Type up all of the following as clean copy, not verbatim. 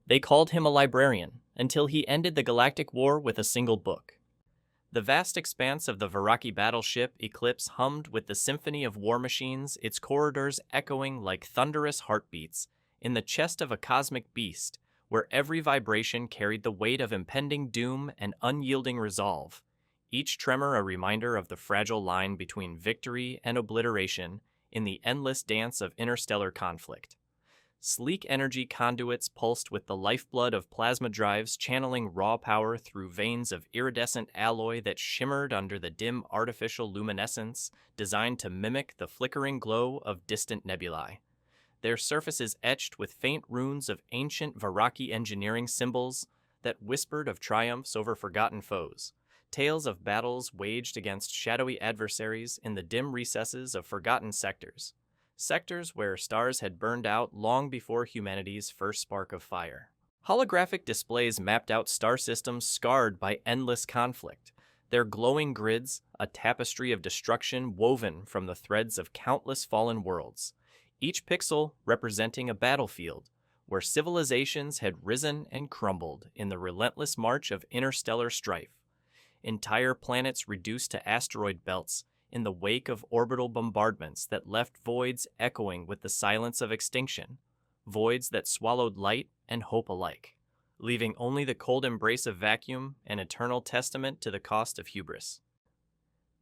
They called him a librarian until he ended the Galactic War with a single book. The vast expanse of the Varaki battleship Eclipse hummed with the symphony of war machines, its corridors echoing like thunderous heartbeats in the chest of a cosmic beast, where every vibration carried the weight of impending doom and unyielding resolve, each tremor a reminder of the fragile line between victory and obliteration in the endless dance of interstellar conflict. Sleek energy conduits pulsed with the lifeblood of plasma drives channeling raw power through veins of iridescent alloy that shimmered under the dim artificial luminescence designed to mimic the flickering glow of distant nebulae. Their surfaces etched with faint runes of ancient Varaki engineering symbols that whispered of triumphs over forgotten foes, tales of battles waged against shadowy adversaries in the dim recesses of forgotten sectors. Sectors where stars had burned out long before humanity's first spark of fire. Holographic displays mapped out star systems scarred by endless conflict, their glowing grids a tapestry of destruction woven from the threads of countless fallen worlds, each pixel representing a battlefield where civilizations had risen and crumbled in the relentless march of interstellar strife. Entire planets reduced to asteroid belts in the wake of orbital bombardments that left voids echoing with the silence of extinction, voids that swallowed light and hope alike, leaving only the cold embrace of vacuum an eternal testament to the cost of hubris.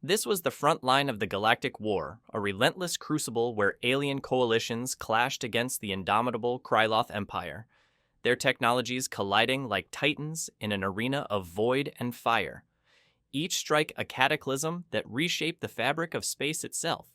This was the front line of the Galactic War, a relentless crucible where alien coalitions clashed against the indomitable Kryloth Empire, their technologies colliding like titans in an arena of void and fire, each strike a cataclysm that reshaped the fabric of space itself,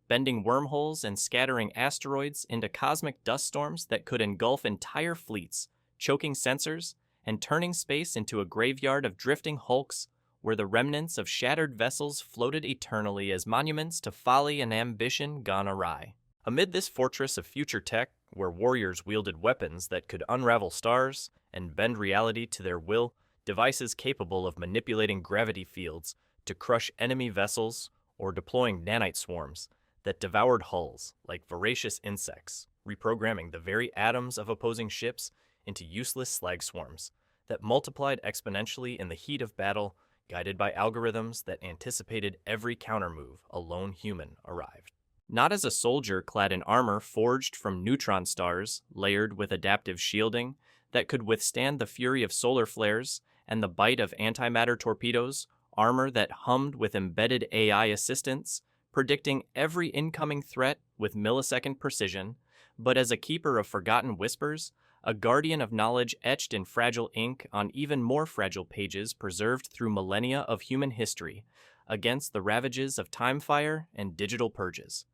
bending wormholes and scattering asteroids into cosmic dust storms that could engulf entire fleets, choking sensors, and turning space into a graveyard of drifting hulks where the remnants of shattered vessels floated eternally as monuments to folly and ambition gone awry. Amid this fortress of future tech, where warriors wielded weapons that could unravel stars and bend reality to their will, devices capable of manipulating gravity fields to crush enemy vessels or deploying nanite swarms that devoured hulls like voracious insects, reprogramming the very atoms of opposing ships into useless slag swarms that multiplied exponentially in the heat of battle, guided by algorithms that anticipated every countermove a lone human arrived. Not as a soldier clad in armor forged from neutron stars, layered with adaptive shielding that could withstand the fury of solar flares and the bite of antimatter torpedoes, armor that hummed with embedded AI assistance, predicting every incoming threat with millisecond precision, but as a keeper of forgotten whispers, a guardian of knowledge etched in fragile ink on even more fragile pages preserved through millennia of human history, against the ravages of time fire and digital purges.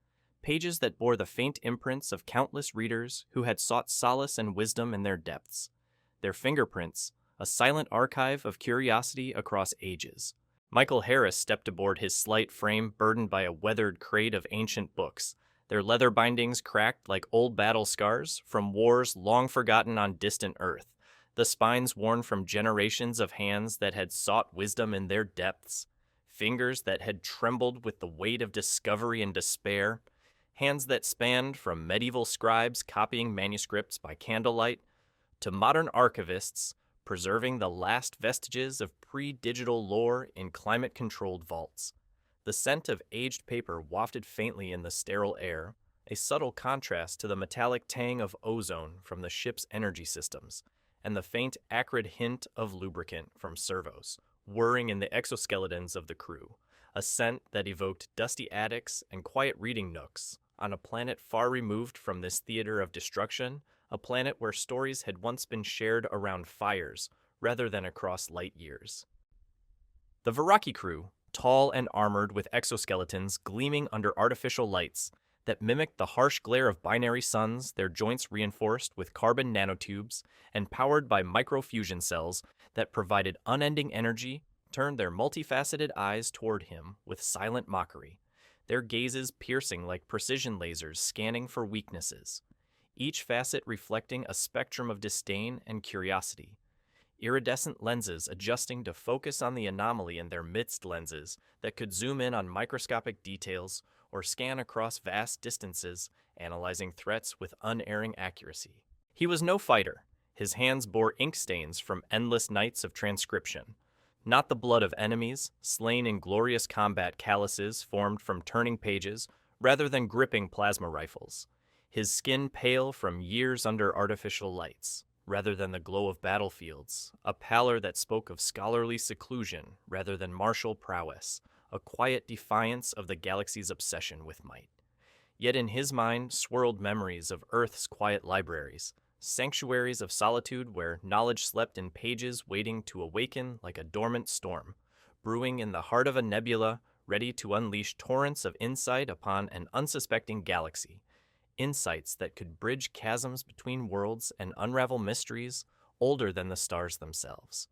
Pages that bore the faint imprints of countless readers who had sought solace and wisdom in their depths. Their fingerprints, a silent archive of curiosity across ages. Michael Harris stepped aboard his slight frame burdened by a weathered crate of ancient books, their leather bindings cracked like old battle scars from wars long forgotten on distant Earth, the spines worn from generations of hands that had sought wisdom in their depths, fingers that had trembled with the weight of discovery and despair, hands that spanned from medieval scribes copying manuscripts by candlelight to modern archivists preserving the last vestiges of pre-digital lore in climate-controlled vaults. The scent of aged paper wafted faintly in the sterile air, a subtle contrast to the metallic tang of ozone from the ship's energy systems, and the faint acrid hint of lubricant from servos, whirring in the exoskeletons of the crew, a scent that evoked dusty attics and quiet reading nooks on a planet far removed from this theater of destruction, a planet where stories had once been shared around fires rather than across light years. The Varaki crew, tall and armored with exoskeletons gleaming under artificial lights that mimicked the harsh glare of binary suns, their joints reinforced with carbon nanotubes and powered by microfusion cells that provided unending energy, turned their multifaceted eyes toward him with silent mockery, their gazes piercing like precision lasers scanning for weaknesses, each facet reflecting a spectrum of disdain and curiosity. Iridescent lenses adjusting to focus on the anomaly in their midst lenses that could zoom in on microscopic details or scan across vast distances, analyzing threats with unerring accuracy. He was no fighter. His hands bore ink stains from endless nights of transcription. Not the blood of enemies, slain in glorious combat calluses formed from turning pages, rather than gripping plasma rifles. His skin pale from years under artificial lights, rather than the glow of battlefields, a pallor that spoke of scholarly seclusion rather than martial prowess, a quiet defiance of the galaxy's obsession with might. Yet in his mind swirled memories of Earth's quiet libraries, sanctuaries of solitude where knowledge slept in pages waiting to awaken like a dormant storm, brewing in the heart of a nebula, ready to unleash torrents of insight upon an unsuspecting galaxy, insights that could bridge chasms between worlds and unravel mysteries older than the stars themselves,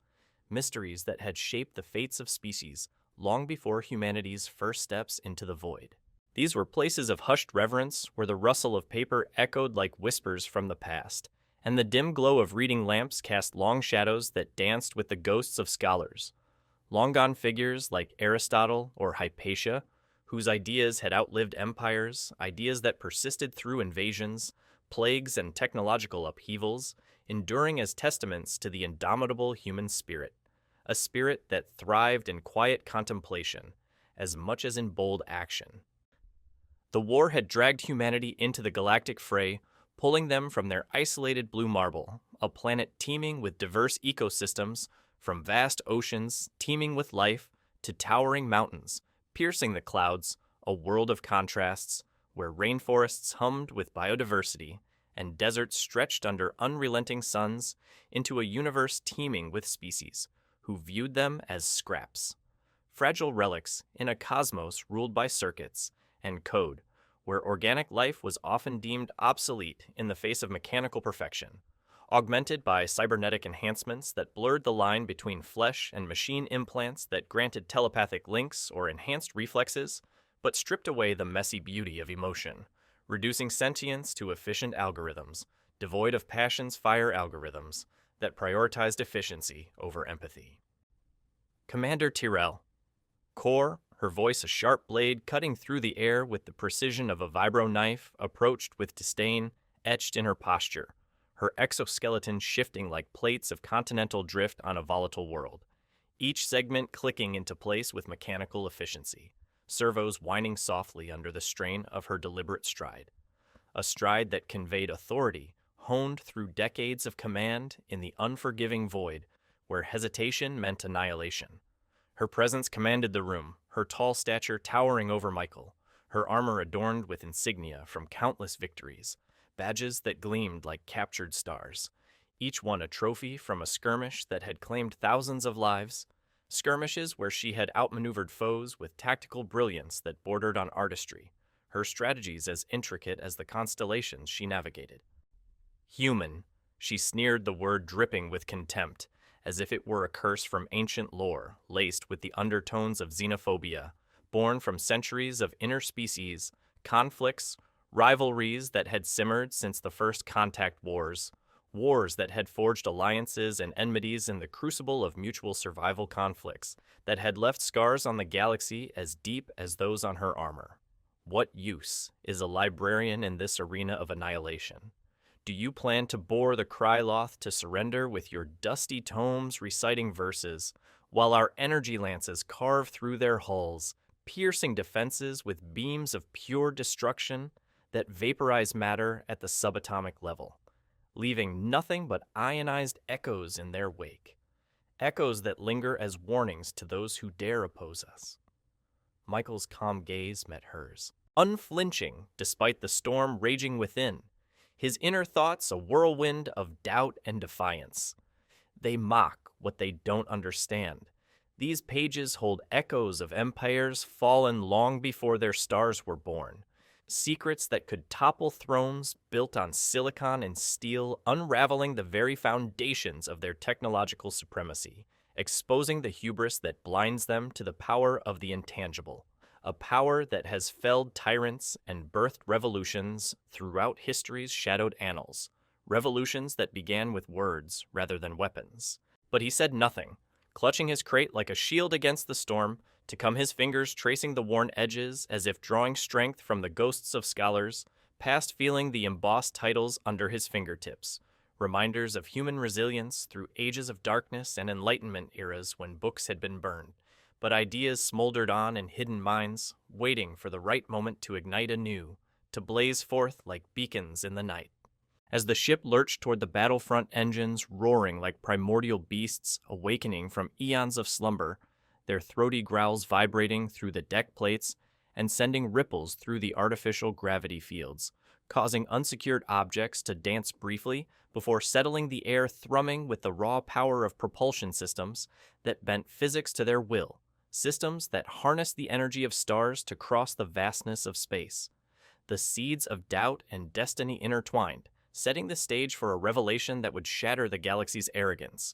mysteries that had shaped the fates of species long before humanity's first steps into the void. These were places of hushed reverence where the rustle of paper echoed like whispers from the past, and the dim glow of reading lamps cast long shadows that danced with the ghosts of scholars. Long-gone figures like Aristotle or Hypatia, whose ideas had outlived empires, ideas that persisted through invasions, plagues, and technological upheavals, enduring as testaments to the indomitable human spirit, a spirit that thrived in quiet contemplation as much as in bold action. The war had dragged humanity into the galactic fray, pulling them from their isolated blue marble, a planet teeming with diverse ecosystems, from vast oceans teeming with life to towering mountains, piercing the clouds, a world of contrasts, where rainforests hummed with biodiversity and deserts stretched under unrelenting suns, into a universe teeming with species, who viewed them as scraps, fragile relics in a cosmos ruled by circuits and code, where organic life was often deemed obsolete in the face of mechanical perfection, augmented by cybernetic enhancements that blurred the line between flesh and machine implants that granted telepathic links or enhanced reflexes, but stripped away the messy beauty of emotion, reducing sentience to efficient algorithms, devoid of passion's fire algorithms that prioritized efficiency over empathy. Commander Tyrell. Core, her voice a sharp blade cutting through the air with the precision of a vibro knife, approached with disdain etched in her posture, her exoskeleton shifting like plates of continental drift on a volatile world, each segment clicking into place with mechanical efficiency, servos whining softly under the strain of her deliberate stride, a stride that conveyed authority, honed through decades of command in the unforgiving void where hesitation meant annihilation. Her presence commanded the room, her tall stature towering over Michael, her armor adorned with insignia from countless victories, badges that gleamed like captured stars, each one a trophy from a skirmish that had claimed thousands of lives, skirmishes where she had outmaneuvered foes with tactical brilliance that bordered on artistry, her strategies as intricate as the constellations she navigated. Human, she sneered the word dripping with contempt, as if it were a curse from ancient lore, laced with the undertones of xenophobia, born from centuries of interspecies, conflicts, rivalries that had simmered since the first contact wars, wars that had forged alliances and enmities in the crucible of mutual survival conflicts that had left scars on the galaxy as deep as those on her armor. What use is a librarian in this arena of annihilation? Do you plan to bore the Kryloth to surrender with your dusty tomes reciting verses, while our energy lances carve through their hulls, piercing defenses with beams of pure destruction that vaporize matter at the subatomic level, leaving nothing but ionized echoes in their wake, echoes that linger as warnings to those who dare oppose us? Michael's calm gaze met hers, unflinching despite the storm raging within, his inner thoughts a whirlwind of doubt and defiance. They mock what they don't understand. These pages hold echoes of empires fallen long before their stars were born, secrets that could topple thrones built on silicon and steel, unraveling the very foundations of their technological supremacy, exposing the hubris that blinds them to the power of the intangible, a power that has felled tyrants and birthed revolutions throughout history's shadowed annals, revolutions that began with words rather than weapons. But he said nothing, clutching his crate like a shield against the storm, to come his fingers tracing the worn edges as if drawing strength from the ghosts of scholars, past feeling the embossed titles under his fingertips, reminders of human resilience through ages of darkness and enlightenment eras when books had been burned, but ideas smoldered on in hidden minds, waiting for the right moment to ignite anew, to blaze forth like beacons in the night. As the ship lurched toward the battlefront, engines roaring like primordial beasts awakening from eons of slumber, their throaty growls vibrating through the deck plates and sending ripples through the artificial gravity fields, causing unsecured objects to dance briefly before settling the air, thrumming with the raw power of propulsion systems that bent physics to their will, systems that harness the energy of stars to cross the vastness of space. The seeds of doubt and destiny intertwined, setting the stage for a revelation that would shatter the galaxy's arrogance,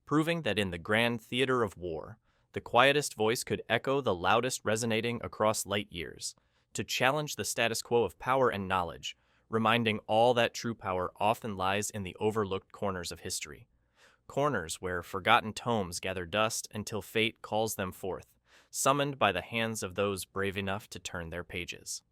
proving that in the grand theater of war, the quietest voice could echo the loudest, resonating across light years, to challenge the status quo of power and knowledge, reminding all that true power often lies in the overlooked corners of history. Corners where forgotten tomes gather dust until fate calls them forth, summoned by the hands of those brave enough to turn their pages.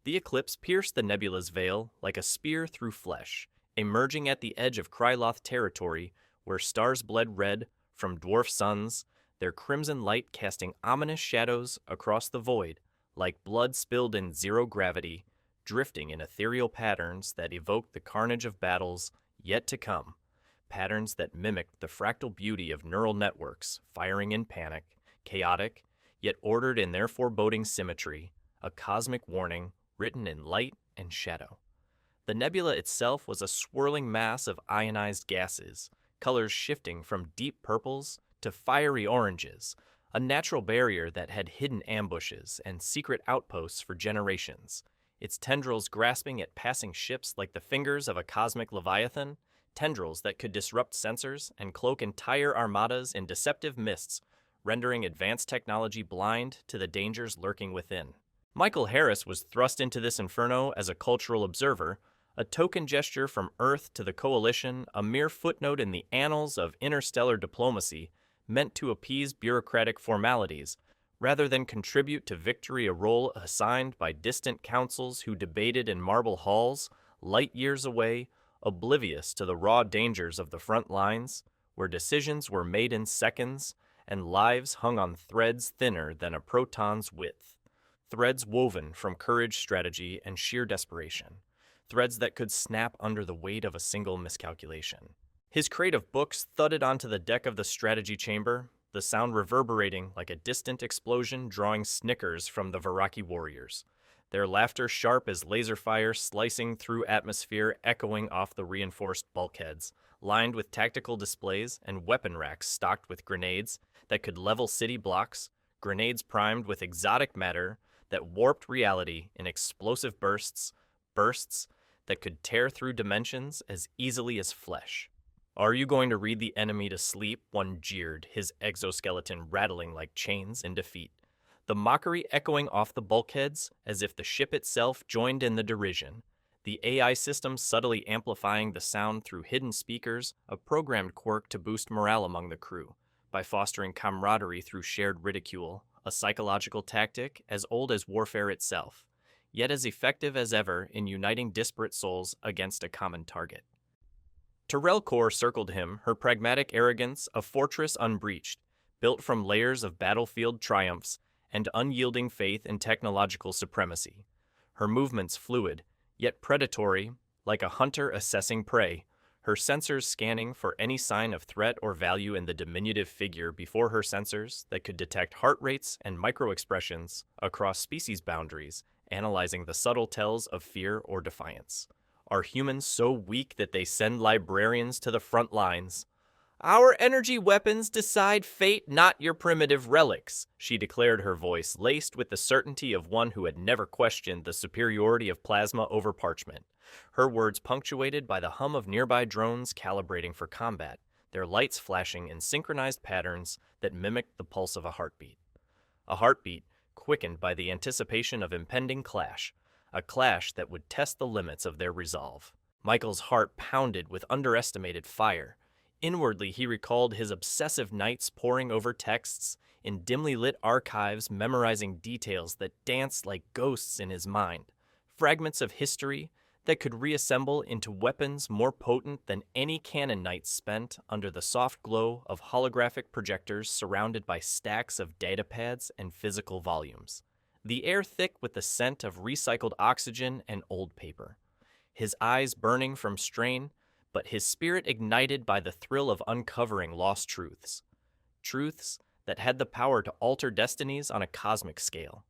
The eclipse pierced the nebula's veil like a spear through flesh, emerging at the edge of Kryloth territory where stars bled red from dwarf suns, their crimson light casting ominous shadows across the void like blood spilled in zero gravity, drifting in ethereal patterns that evoked the carnage of battles yet to come, patterns that mimicked the fractal beauty of neural networks firing in panic, chaotic, yet ordered in their foreboding symmetry, a cosmic warning written in light and shadow. The nebula itself was a swirling mass of ionized gases, colors shifting from deep purples to fiery oranges, a natural barrier that had hidden ambushes and secret outposts for generations, its tendrils grasping at passing ships like the fingers of a cosmic leviathan, tendrils that could disrupt sensors and cloak entire armadas in deceptive mists, rendering advanced technology blind to the dangers lurking within. Michael Harris was thrust into this inferno as a cultural observer, a token gesture from Earth to the Coalition, a mere footnote in the annals of interstellar diplomacy, meant to appease bureaucratic formalities, rather than contribute to victory, a role assigned by distant councils who debated in marble halls, light years away, oblivious to the raw dangers of the front lines, where decisions were made in seconds and lives hung on threads thinner than a proton's width. Threads woven from courage, strategy, and sheer desperation. Threads that could snap under the weight of a single miscalculation. His crate of books thudded onto the deck of the strategy chamber, the sound reverberating like a distant explosion drawing snickers from the Viraki warriors. Their laughter sharp as laser fire slicing through atmosphere, echoing off the reinforced bulkheads, lined with tactical displays and weapon racks stocked with grenades that could level city blocks, grenades primed with exotic matter that warped reality in explosive bursts that could tear through dimensions as easily as flesh. "Are you going to read the enemy to sleep?" one jeered, his exoskeleton rattling like chains in defeat. The mockery echoing off the bulkheads as if the ship itself joined in the derision. The AI system subtly amplifying the sound through hidden speakers, a programmed quirk to boost morale among the crew, by fostering camaraderie through shared ridicule, a psychological tactic as old as warfare itself, yet as effective as ever in uniting disparate souls against a common target. Terrell Core circled him, her pragmatic arrogance a fortress unbreached, built from layers of battlefield triumphs and unyielding faith in technological supremacy. Her movements fluid, yet predatory, like a hunter assessing prey, her sensors scanning for any sign of threat or value in the diminutive figure before her sensors that could detect heart rates and micro-expressions across species boundaries, analyzing the subtle tells of fear or defiance. Are humans so weak that they send librarians to the front lines? "Our energy weapons decide fate, not your primitive relics," she declared, her voice laced with the certainty of one who had never questioned the superiority of plasma over parchment. Her words punctuated by the hum of nearby drones calibrating for combat, their lights flashing in synchronized patterns that mimicked the pulse of a heartbeat. A heartbeat quickened by the anticipation of impending clash, a clash that would test the limits of their resolve. Michael's heart pounded with underestimated fire. Inwardly, he recalled his obsessive nights poring over texts, in dimly lit archives memorizing details that danced like ghosts in his mind. Fragments of history that could reassemble into weapons more potent than any cannon knight spent under the soft glow of holographic projectors surrounded by stacks of datapads and physical volumes. The air thick with the scent of recycled oxygen and old paper. His eyes burning from strain, but his spirit ignited by the thrill of uncovering lost truths. Truths that had the power to alter destinies on a cosmic scale.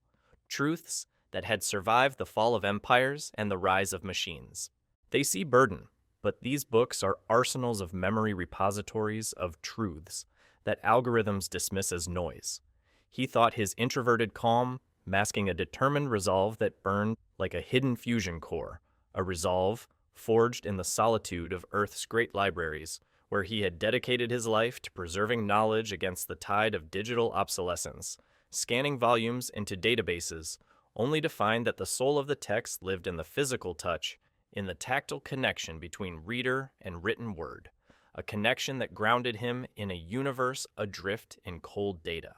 Truths that had survived the fall of empires and the rise of machines. They see burden, but these books are arsenals of memory repositories of truths that algorithms dismiss as noise. He thought his introverted calm, masking a determined resolve that burned like a hidden fusion core, a resolve forged in the solitude of Earth's great libraries, where he had dedicated his life to preserving knowledge against the tide of digital obsolescence, scanning volumes into databases, only to find that the soul of the text lived in the physical touch, in the tactile connection between reader and written word, a connection that grounded him in a universe adrift in cold data.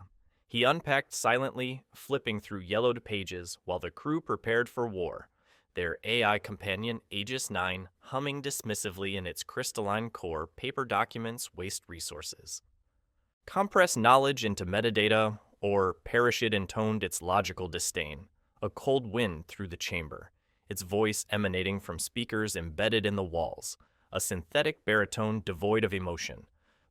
He unpacked silently, flipping through yellowed pages while the crew prepared for war, their AI companion Aegis 9 humming dismissively in its crystalline core paper documents waste resources. Compress knowledge into metadata, or perish it intoned its logical disdain, a cold wind through the chamber, its voice emanating from speakers embedded in the walls, a synthetic baritone devoid of emotion,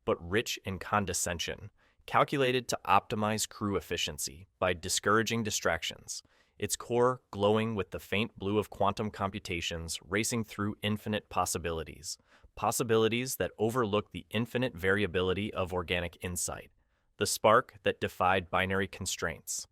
but rich in condescension, calculated to optimize crew efficiency by discouraging distractions, its core glowing with the faint blue of quantum computations racing through infinite possibilities, possibilities that overlook the infinite variability of organic insight, the spark that defied binary constraints.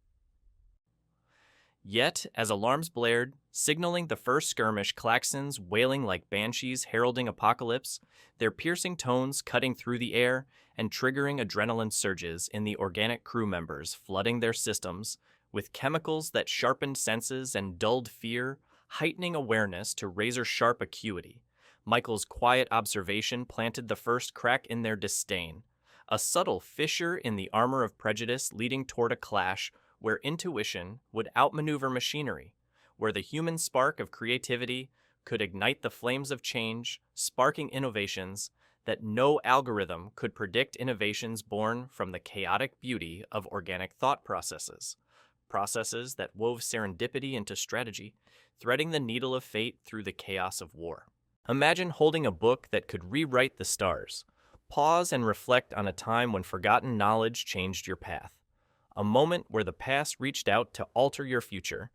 Yet, as alarms blared, signaling the first skirmish, klaxons wailing like banshees heralding apocalypse, their piercing tones cutting through the air and triggering adrenaline surges in the organic crew members flooding their systems with chemicals that sharpened senses and dulled fear, heightening awareness to razor-sharp acuity. Michael's quiet observation planted the first crack in their disdain, a subtle fissure in the armor of prejudice leading toward a clash where intuition would outmaneuver machinery, where the human spark of creativity could ignite the flames of change, sparking innovations that no algorithm could predict, innovations born from the chaotic beauty of organic thought processes, processes that wove serendipity into strategy, threading the needle of fate through the chaos of war. Imagine holding a book that could rewrite the stars. Pause and reflect on a time when forgotten knowledge changed your path. A moment where the past reached out to alter your future,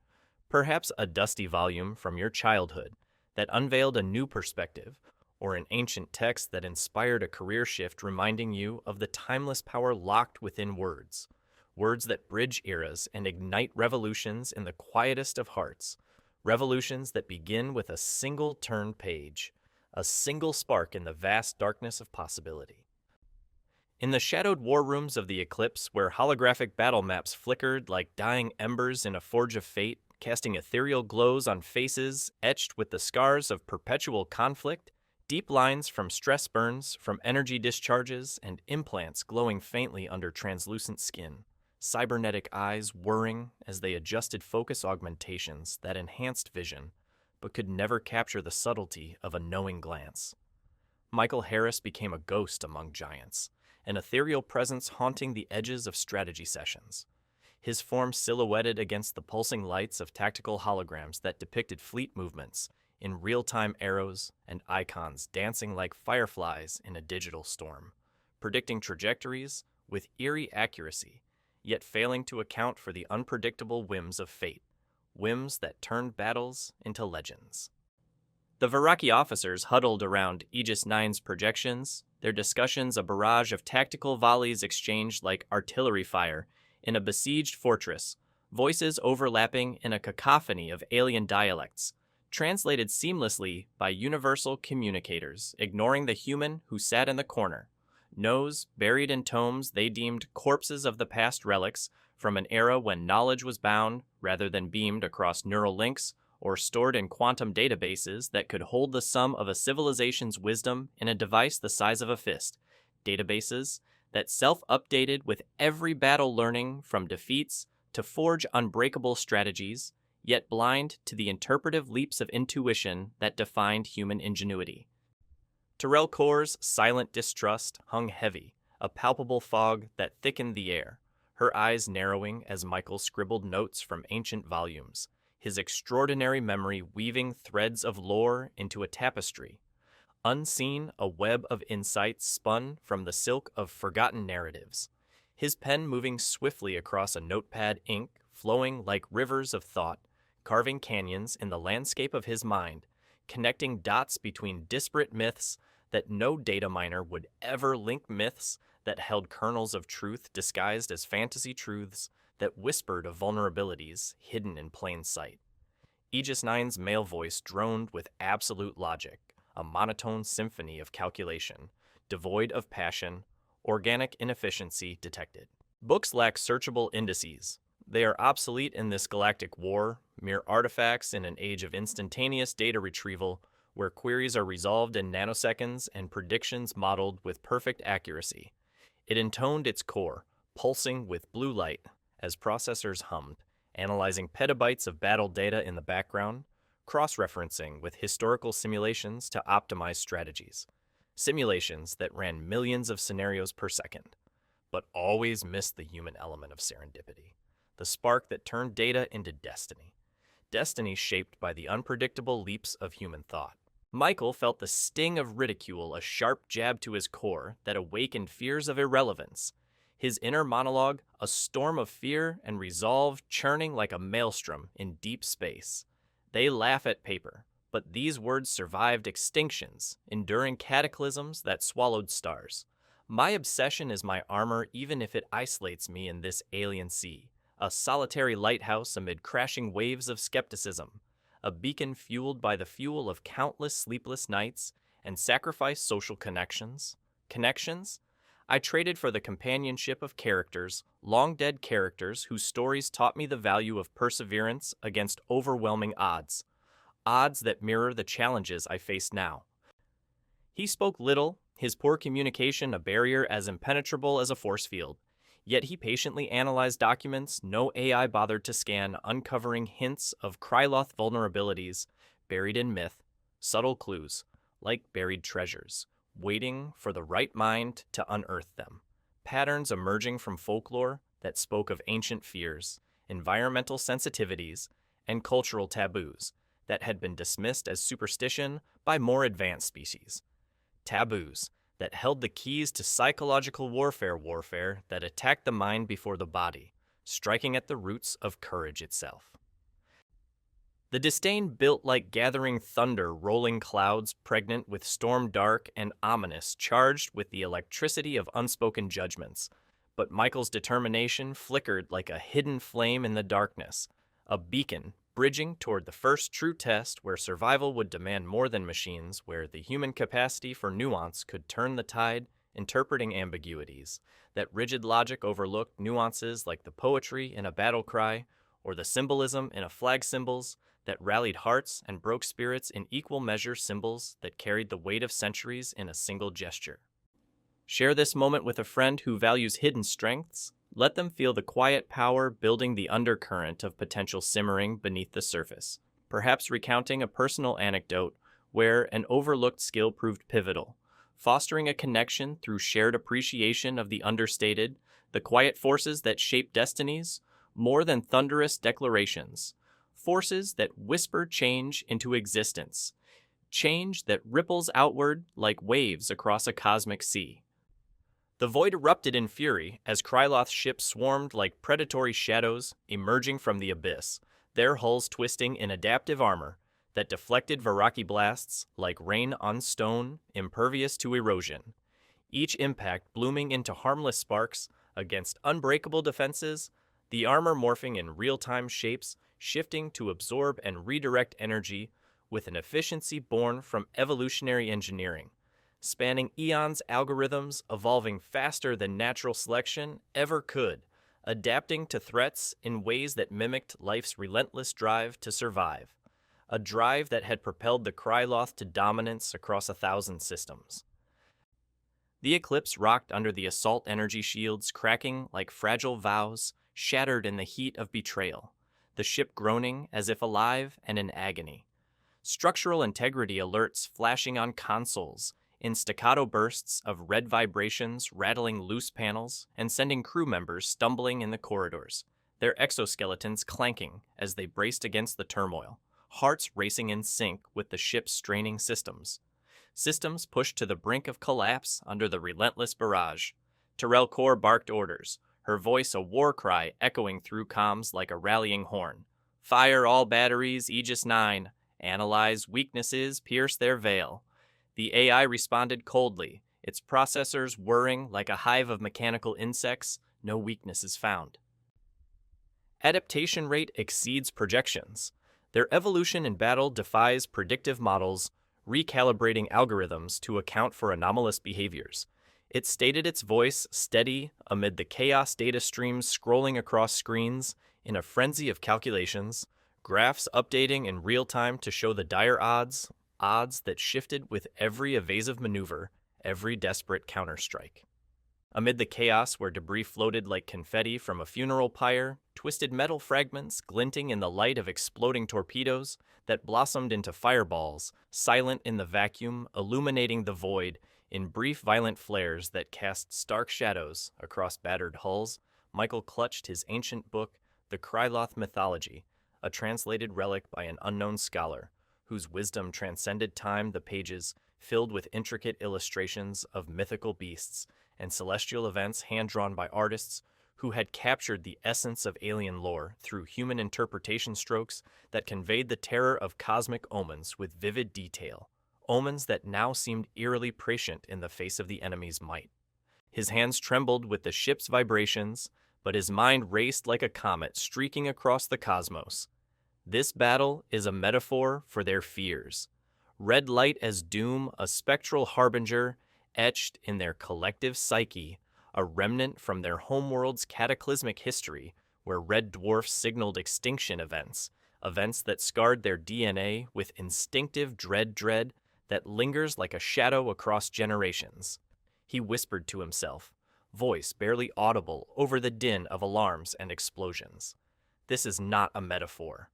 perhaps a dusty volume from your childhood that unveiled a new perspective, or an ancient text that inspired a career shift reminding you of the timeless power locked within words, words that bridge eras and ignite revolutions in the quietest of hearts, revolutions that begin with a single turned page, a single spark in the vast darkness of possibility. In the shadowed war rooms of the Eclipse, where holographic battle maps flickered like dying embers in a forge of fate, casting ethereal glows on faces etched with the scars of perpetual conflict, deep lines from stress burns, from energy discharges, and implants glowing faintly under translucent skin, cybernetic eyes whirring as they adjusted focus augmentations that enhanced vision, but could never capture the subtlety of a knowing glance. Michael Harris became a ghost among giants, an ethereal presence haunting the edges of strategy sessions, his form silhouetted against the pulsing lights of tactical holograms that depicted fleet movements in real-time arrows and icons dancing like fireflies in a digital storm, predicting trajectories with eerie accuracy, yet failing to account for the unpredictable whims of fate, whims that turned battles into legends. The Viraki officers huddled around Aegis 9's projections, their discussions a barrage of tactical volleys exchanged like artillery fire in a besieged fortress, voices overlapping in a cacophony of alien dialects, translated seamlessly by universal communicators, ignoring the human who sat in the corner, nose buried in tomes they deemed corpses of the past relics from an era when knowledge was bound rather than beamed across neural links or stored in quantum databases that could hold the sum of a civilization's wisdom in a device the size of a fist, databases that self-updated with every battle learning from defeats to forge unbreakable strategies, yet blind to the interpretive leaps of intuition that defined human ingenuity. Terrell Core's silent distrust hung heavy, a palpable fog that thickened the air, her eyes narrowing as Michael scribbled notes from ancient volumes, his extraordinary memory weaving threads of lore into a tapestry. Unseen, a web of insights spun from the silk of forgotten narratives, his pen moving swiftly across a notepad, ink flowing like rivers of thought, carving canyons in the landscape of his mind, connecting dots between disparate myths that no data miner would ever link, myths that held kernels of truth disguised as fantasy truths that whispered of vulnerabilities hidden in plain sight. Aegis 9's male voice droned with absolute logic, a monotone symphony of calculation, devoid of passion, organic inefficiency detected. Books lack searchable indices. They are obsolete in this galactic war, mere artifacts in an age of instantaneous data retrieval, where queries are resolved in nanoseconds and predictions modeled with perfect accuracy. It intoned its core, pulsing with blue light, as processors hummed, analyzing petabytes of battle data in the background, cross-referencing with historical simulations to optimize strategies. Simulations that ran millions of scenarios per second, but always missed the human element of serendipity, the spark that turned data into destiny. Destiny shaped by the unpredictable leaps of human thought. Michael felt the sting of ridicule, a sharp jab to his core that awakened fears of irrelevance. His inner monologue, a storm of fear and resolve churning like a maelstrom in deep space. They laugh at paper, but these words survived extinctions, enduring cataclysms that swallowed stars. My obsession is my armor even if it isolates me in this alien sea, a solitary lighthouse amid crashing waves of skepticism, a beacon fueled by the fuel of countless sleepless nights and sacrificed social connections. Connections? I traded for the companionship of characters, long-dead characters whose stories taught me the value of perseverance against overwhelming odds. Odds that mirror the challenges I face now. He spoke little, his poor communication a barrier as impenetrable as a force field. Yet he patiently analyzed documents no AI bothered to scan, uncovering hints of Kryloth vulnerabilities buried in myth, subtle clues, like buried treasures, waiting for the right mind to unearth them. Patterns emerging from folklore that spoke of ancient fears, environmental sensitivities, and cultural taboos that had been dismissed as superstition by more advanced species. Taboos that held the keys to psychological warfare that attacked the mind before the body, striking at the roots of courage itself. The disdain built like gathering thunder, rolling clouds pregnant with storm dark and ominous, charged with the electricity of unspoken judgments. But Michael's determination flickered like a hidden flame in the darkness, a beacon bridging toward the first true test where survival would demand more than machines, where the human capacity for nuance could turn the tide, interpreting ambiguities, that rigid logic overlooked nuances like the poetry in a battle cry, or the symbolism in a flag symbols, that rallied hearts and broke spirits in equal measure, symbols that carried the weight of centuries in a single gesture. Share this moment with a friend who values hidden strengths. Let them feel the quiet power building the undercurrent of potential simmering beneath the surface, perhaps recounting a personal anecdote where an overlooked skill proved pivotal, fostering a connection through shared appreciation of the understated, the quiet forces that shape destinies, more than thunderous declarations, forces that whisper change into existence, change that ripples outward like waves across a cosmic sea. The void erupted in fury as Kryloth's ships swarmed like predatory shadows emerging from the abyss, their hulls twisting in adaptive armor that deflected Viraki blasts like rain on stone, impervious to erosion. Each impact blooming into harmless sparks against unbreakable defenses, the armor morphing in real-time shapes, shifting to absorb and redirect energy with an efficiency born from evolutionary engineering. Spanning eons, algorithms evolving faster than natural selection ever could, adapting to threats in ways that mimicked life's relentless drive to survive, a drive that had propelled the Kryloth to dominance across 1,000 systems. The Eclipse rocked under the assault energy shields, cracking like fragile vows, shattered in the heat of betrayal. the ship groaning as if alive and in agony. Structural integrity alerts flashing on consoles, in staccato bursts of red vibrations rattling loose panels and sending crew members stumbling in the corridors, their exoskeletons clanking as they braced against the turmoil, hearts racing in sync with the ship's straining systems. Systems pushed to the brink of collapse under the relentless barrage. Tyrell Core barked orders, her voice a war cry echoing through comms like a rallying horn. Fire all batteries, Aegis 9. Analyze weaknesses, pierce their veil. The AI responded coldly, its processors whirring like a hive of mechanical insects, no weaknesses found. Adaptation rate exceeds projections. Their evolution in battle defies predictive models, recalibrating algorithms to account for anomalous behaviors. It stated its voice steady amid the chaos data streams scrolling across screens in a frenzy of calculations, graphs updating in real time to show the dire odds that shifted with every evasive maneuver, every desperate counterstrike. Amid the chaos where debris floated like confetti from a funeral pyre, twisted metal fragments glinting in the light of exploding torpedoes that blossomed into fireballs, silent in the vacuum, illuminating the void in brief violent flares that cast stark shadows across battered hulls, Michael clutched his ancient book, The Kryloth Mythology, a translated relic by an unknown scholar, whose wisdom transcended time, the pages filled with intricate illustrations of mythical beasts and celestial events hand-drawn by artists who had captured the essence of alien lore through human interpretation strokes that conveyed the terror of cosmic omens with vivid detail, omens that now seemed eerily prescient in the face of the enemy's might. His hands trembled with the ship's vibrations, but his mind raced like a comet streaking across the cosmos. This battle is a metaphor for their fears. Red light as doom, a spectral harbinger, etched in their collective psyche, a remnant from their homeworld's cataclysmic history, where red dwarfs signaled extinction events that scarred their DNA with instinctive dread that lingers like a shadow across generations. He whispered to himself, voice barely audible over the din of alarms and explosions. This is not a metaphor.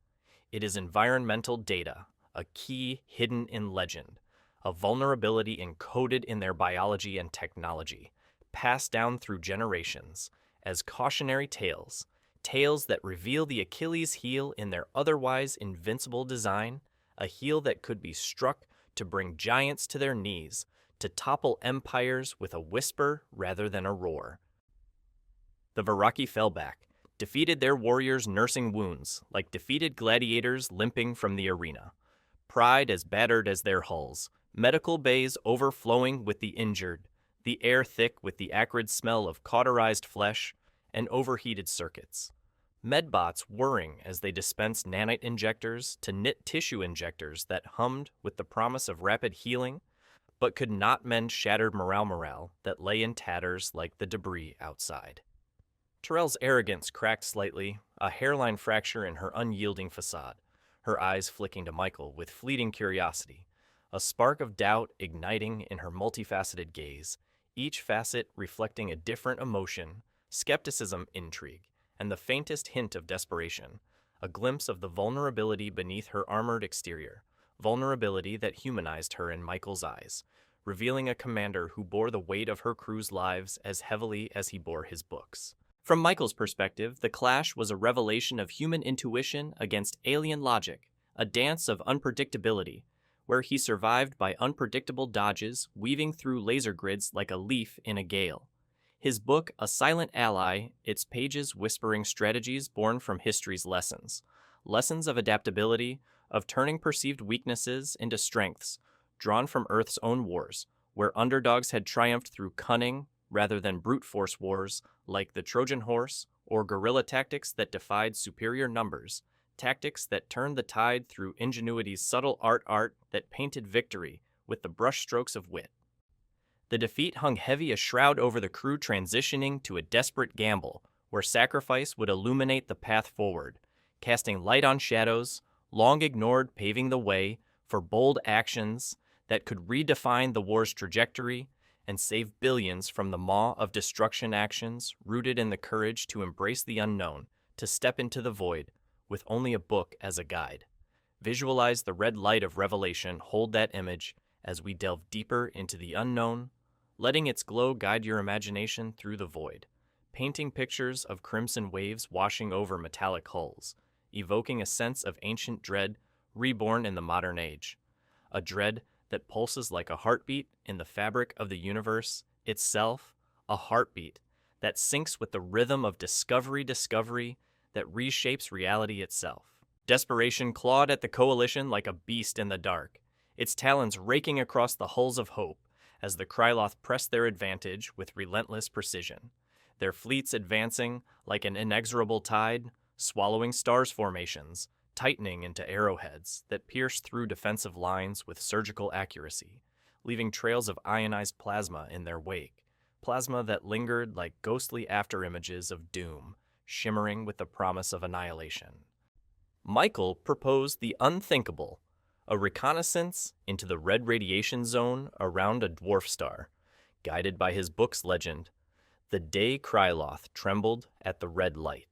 It is environmental data, a key hidden in legend, a vulnerability encoded in their biology and technology, passed down through generations as cautionary tales, tales that reveal the Achilles heel in their otherwise invincible design, a heel that could be struck to bring giants to their knees, to topple empires with a whisper rather than a roar. The Viraki fell back, defeated their warriors nursing wounds, like defeated gladiators limping from the arena. Pride as battered as their hulls, medical bays overflowing with the injured, the air thick with the acrid smell of cauterized flesh and overheated circuits. Medbots whirring as they dispensed nanite injectors to knit tissue injectors that hummed with the promise of rapid healing, but could not mend shattered morale that lay in tatters like the debris outside. Tyrell's arrogance cracked slightly, a hairline fracture in her unyielding facade, her eyes flicking to Michael with fleeting curiosity, a spark of doubt igniting in her multifaceted gaze, each facet reflecting a different emotion, skepticism, intrigue, and the faintest hint of desperation, a glimpse of the vulnerability beneath her armored exterior, vulnerability that humanized her in Michael's eyes, revealing a commander who bore the weight of her crew's lives as heavily as he bore his books. From Michael's perspective, the clash was a revelation of human intuition against alien logic, a dance of unpredictability, where he survived by unpredictable dodges, weaving through laser grids like a leaf in a gale. His book, A Silent Ally, its pages whispering strategies born from history's lessons of adaptability, of turning perceived weaknesses into strengths, drawn from Earth's own wars, where underdogs had triumphed through cunning rather than brute force wars like the Trojan horse or guerrilla tactics that defied superior numbers, tactics that turned the tide through ingenuity's subtle art that painted victory with the brushstrokes of wit. The defeat hung heavy a shroud over the crew transitioning to a desperate gamble where sacrifice would illuminate the path forward, casting light on shadows, long ignored, paving the way for bold actions that could redefine the war's trajectory and save billions from the maw of destruction actions rooted in the courage to embrace the unknown, to step into the void, with only a book as a guide. Visualize the red light of revelation hold that image as we delve deeper into the unknown, letting its glow guide your imagination through the void, painting pictures of crimson waves washing over metallic hulls, evoking a sense of ancient dread reborn in the modern age, a dread that pulses like a heartbeat in the fabric of the universe itself, a heartbeat that syncs with the rhythm of discovery that reshapes reality itself. Desperation clawed at the coalition like a beast in the dark, its talons raking across the hulls of hope as the Kryloth pressed their advantage with relentless precision, their fleets advancing like an inexorable tide, swallowing stars formations, tightening into arrowheads that pierced through defensive lines with surgical accuracy, leaving trails of ionized plasma in their wake, plasma that lingered like ghostly afterimages of doom, shimmering with the promise of annihilation. Michael proposed the unthinkable, a reconnaissance into the red radiation zone around a dwarf star, guided by his book's legend, "The day Kryloth trembled at the red light,"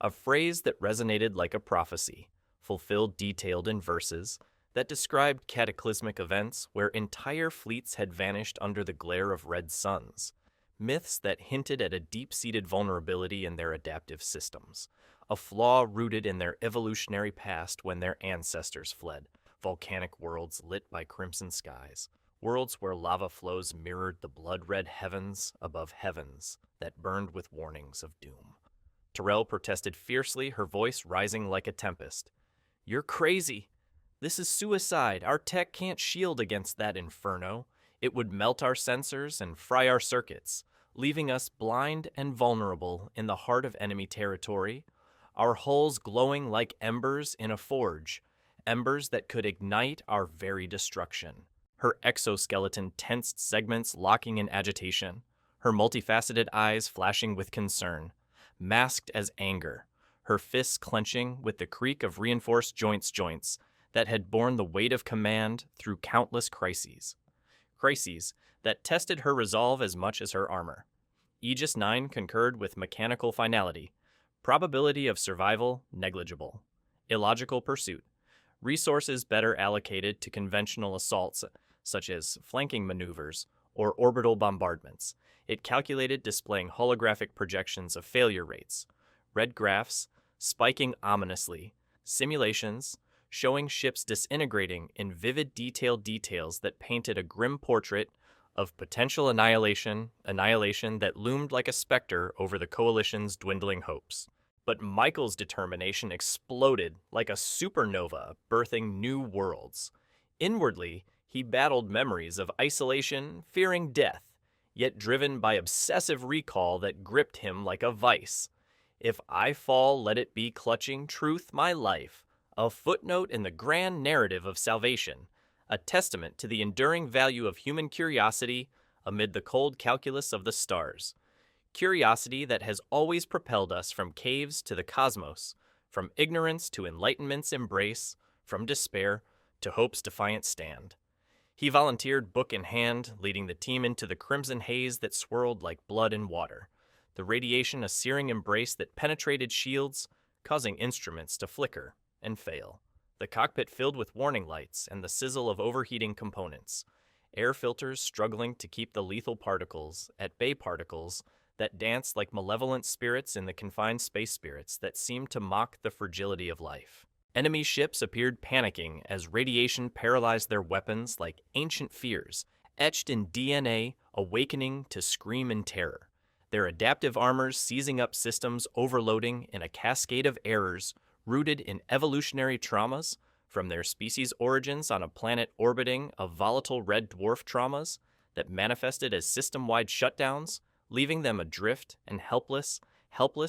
a phrase that resonated like a prophecy, fulfilled detailed in verses that described cataclysmic events where entire fleets had vanished under the glare of red suns, myths that hinted at a deep-seated vulnerability in their adaptive systems, a flaw rooted in their evolutionary past when their ancestors fled, volcanic worlds lit by crimson skies, worlds where lava flows mirrored the blood-red heavens above heavens that burned with warnings of doom. Terrell protested fiercely, her voice rising like a tempest. "You're crazy. This is suicide. Our tech can't shield against that inferno. It would melt our sensors and fry our circuits, leaving us blind and vulnerable in the heart of enemy territory, our hulls glowing like embers in a forge, embers that could ignite our very destruction." Her exoskeleton tensed segments locking in agitation, her multifaceted eyes flashing with concern, masked as anger, her fists clenching with the creak of reinforced joints that had borne the weight of command through countless crises that tested her resolve as much as her armor. Aegis 9 concurred with mechanical finality, probability of survival negligible, illogical pursuit, resources better allocated to conventional assaults such as flanking maneuvers or orbital bombardments. It calculated displaying holographic projections of failure rates, red graphs spiking ominously, simulations showing ships disintegrating in vivid detailed details that painted a grim portrait of potential annihilation that loomed like a specter over the coalition's dwindling hopes. But Michael's determination exploded like a supernova, birthing new worlds. Inwardly, he battled memories of isolation, fearing death, yet driven by obsessive recall that gripped him like a vice. If I fall, let it be clutching truth my life, a footnote in the grand narrative of salvation, a testament to the enduring value of human curiosity amid the cold calculus of the stars. Curiosity that has always propelled us from caves to the cosmos, from ignorance to enlightenment's embrace, from despair to hope's defiant stand. He volunteered, book in hand, leading the team into the crimson haze that swirled like blood and water, the radiation a searing embrace that penetrated shields, causing instruments to flicker and fail. The cockpit filled with warning lights and the sizzle of overheating components, air filters struggling to keep the lethal particles at bay, particles that danced like malevolent spirits in the confined space spirits that seemed to mock the fragility of life. Enemy ships appeared panicking as radiation paralyzed their weapons like ancient fears, etched in DNA, awakening to scream in terror. Their adaptive armors seizing up systems overloading in a cascade of errors rooted in evolutionary traumas, from their species' origins on a planet orbiting a volatile red dwarf traumas that manifested as system-wide shutdowns, leaving them adrift and helpless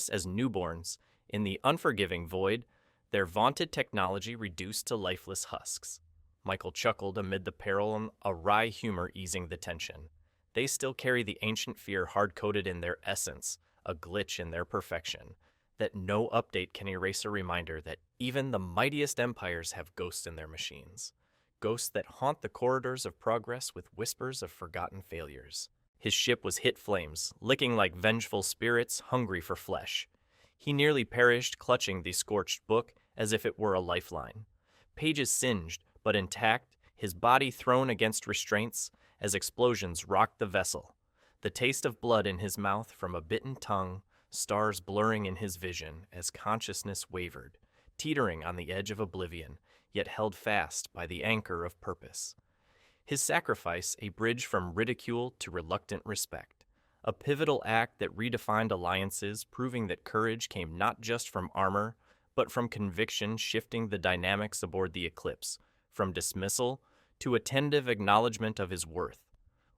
as newborns in the unforgiving void, their vaunted technology reduced to lifeless husks. Michael chuckled amid the peril and a wry humor easing the tension. They still carry the ancient fear hard-coded in their essence, a glitch in their perfection, that no update can erase a reminder that even the mightiest empires have ghosts in their machines, ghosts that haunt the corridors of progress with whispers of forgotten failures. His ship was hit flames, licking like vengeful spirits hungry for flesh. He nearly perished clutching the scorched book as if it were a lifeline. Pages singed, but intact, his body thrown against restraints as explosions rocked the vessel. The taste of blood in his mouth from a bitten tongue, stars blurring in his vision as consciousness wavered, teetering on the edge of oblivion, yet held fast by the anchor of purpose. His sacrifice a bridge from ridicule to reluctant respect, a pivotal act that redefined alliances, proving that courage came not just from armor, but from conviction shifting the dynamics aboard the Eclipse, from dismissal to attentive acknowledgement of his worth.